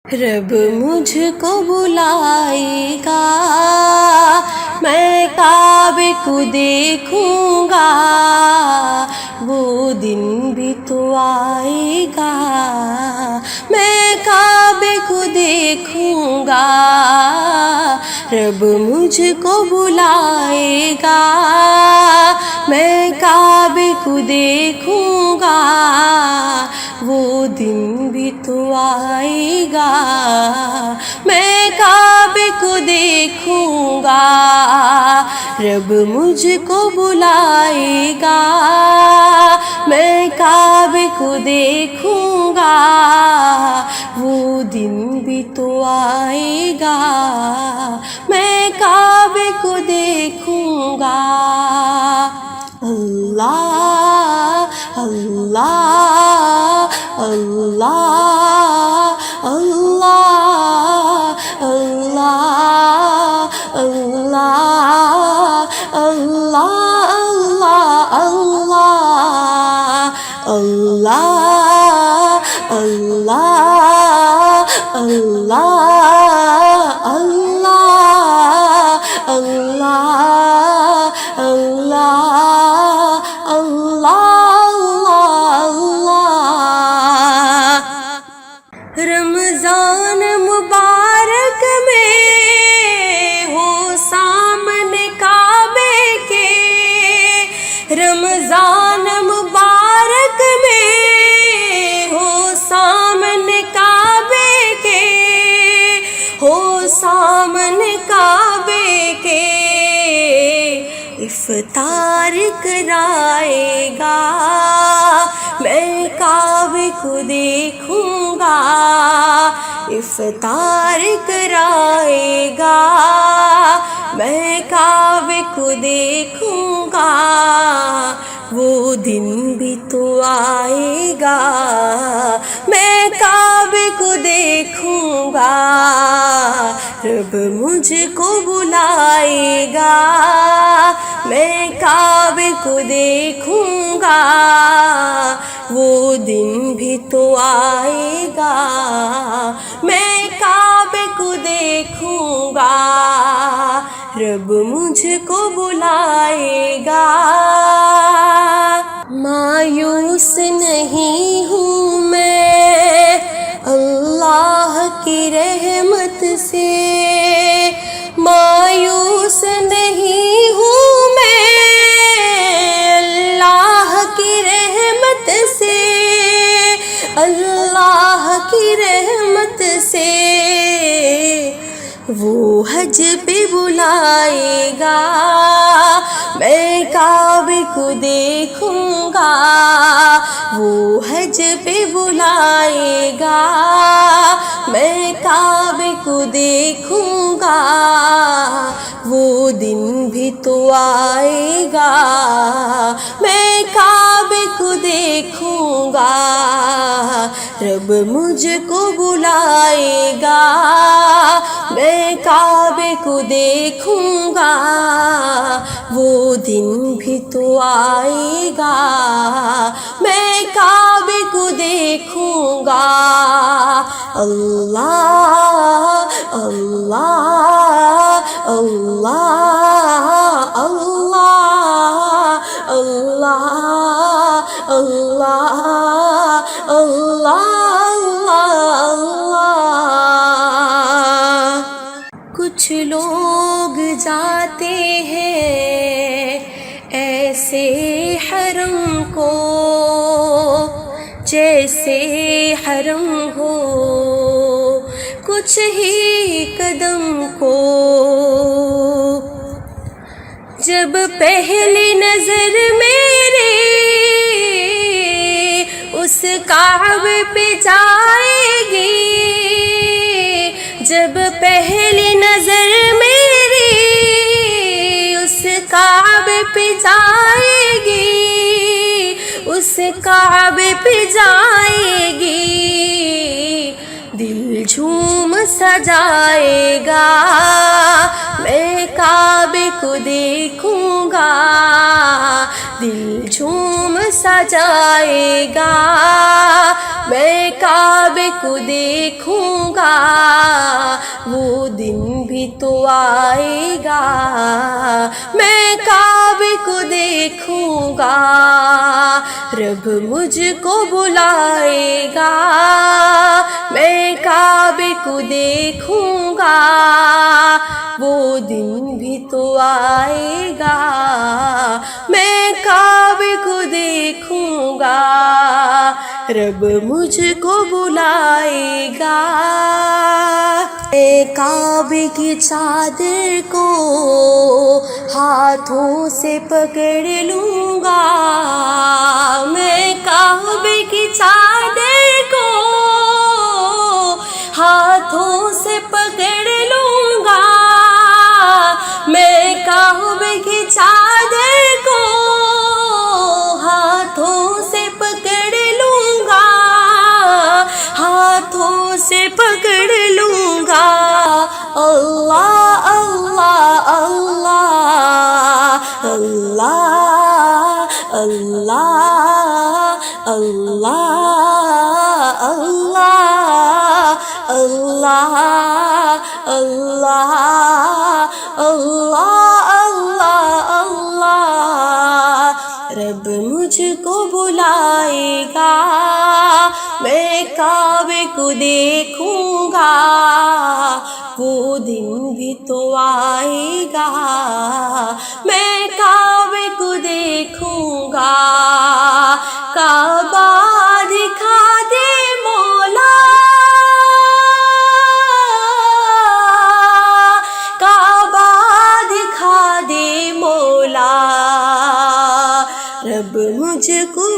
رب مجھ کو بلائے گا، میں کعبے کو دیکھوں گا، وہ دن بھی تو آئے گا، میں کعبے کو دیکھوں گا، رب مجھ کو بلائے گا، میں کعبے کو دیکھوں گا، وہ دن بھی تو آئے گا، میں کعبے کو دیکھوں گا، رب مجھ کو بلائے گا، میں کعبے کو دیکھوں گا، وہ دن بھی تو آئے گا، میں کعبے کو دیکھوں گا۔ اللہ اللہ اللہ اللہ اللہ اللہ اللہ اللہ اللہ اللہ اللہ اللہ اللہ اللہ اللہ۔ رمضان مبارک میں ہو سامنے کعبے کے، رمضان مبارک میں ہو سامنے کعبے کے، ہو سامنے کعبے کے، افطار کرائے گا، میں کعبے کو دیکھوں گا، افطار کرائے گا، میں کعبے کو دیکھوں گا، وہ دن بھی تو آئے گا، میں کعبے کو دیکھوں گا، رب مجھ کو بلائے گا، میں کعبے کو دیکھوں گا، وہ دن بھی تو آئے گا، میں کعبے کو دیکھوں گا، رب مجھ کو بلائے گا۔ مایوس نہیں ہوں میں اللہ کی رحمت سے، مایوس نہیں ہوں میں اللہ کی رحمت سے، اللہ کی رحمت سے، وہ حج پہ بلائے گا، میں کعبے کو دیکھوں گا، وہ حج پہ بلائے گا، میں کعبے کو دیکھوں گا، وہ دن بھی تو آئے گا، میں کعبے کو دیکھوں گا، رب مجھ کو بلائے گا، میں کعبے کو دیکھوں گا، وہ دن بھی تو آئے گا، میں کعبے کو دیکھوں گا۔ اللہ اللہ اللہ اللہ اللہ اللہ اللہ۔ کچھ لوگ جاتے ہیں ایسے حرم کو جیسے حرم ہو کچھ ہی قدم کو، جب پہلی نظر میری اس کعبے پہ جائے گی، جب پہلی نظر میری اس کعبے پہ جائے گی، اس کعبے پہ جائے گی، دل جھوم سجائے گا، میں کعبے کو دیکھوں گا، دل جھوم سجائے گا، میں کعبے کو دیکھوں گا، وہ دن بھی تو آئے گا، میں کعبے کو دیکھوں گا، رب مجھ کو بلائے گا، میں کعبے کو دیکھوں گا، وہ دن بھی تو آئے گا، میں کعبے کو دیکھوں گا، رب مجھ کو بلائے گا، میں کعبے کی چادر کو ہاتھوں سے پکڑ لوں گا، میں کعبے کی چادر کو ہاتھوں سے پکڑ لوں گا، میں کعبے کی چادر کو ہاتھوں سے پکڑ لوں گا، ہاتھوں سے پکڑ لوں گا، اللہ اللہ اللہ اللہ اللہ اللہ اللہ اللہ اللہ اللہ اللہ اللہ، رب مجھ کو بلائے گا، میں کعبے کو دیکھوں گا، وہ دن بھی تو آئے گا، میں کعبے کو دیکھوں گا، کعبہ دکھا دے مولا، کعبہ دکھا دے مولا، رب مجھ کو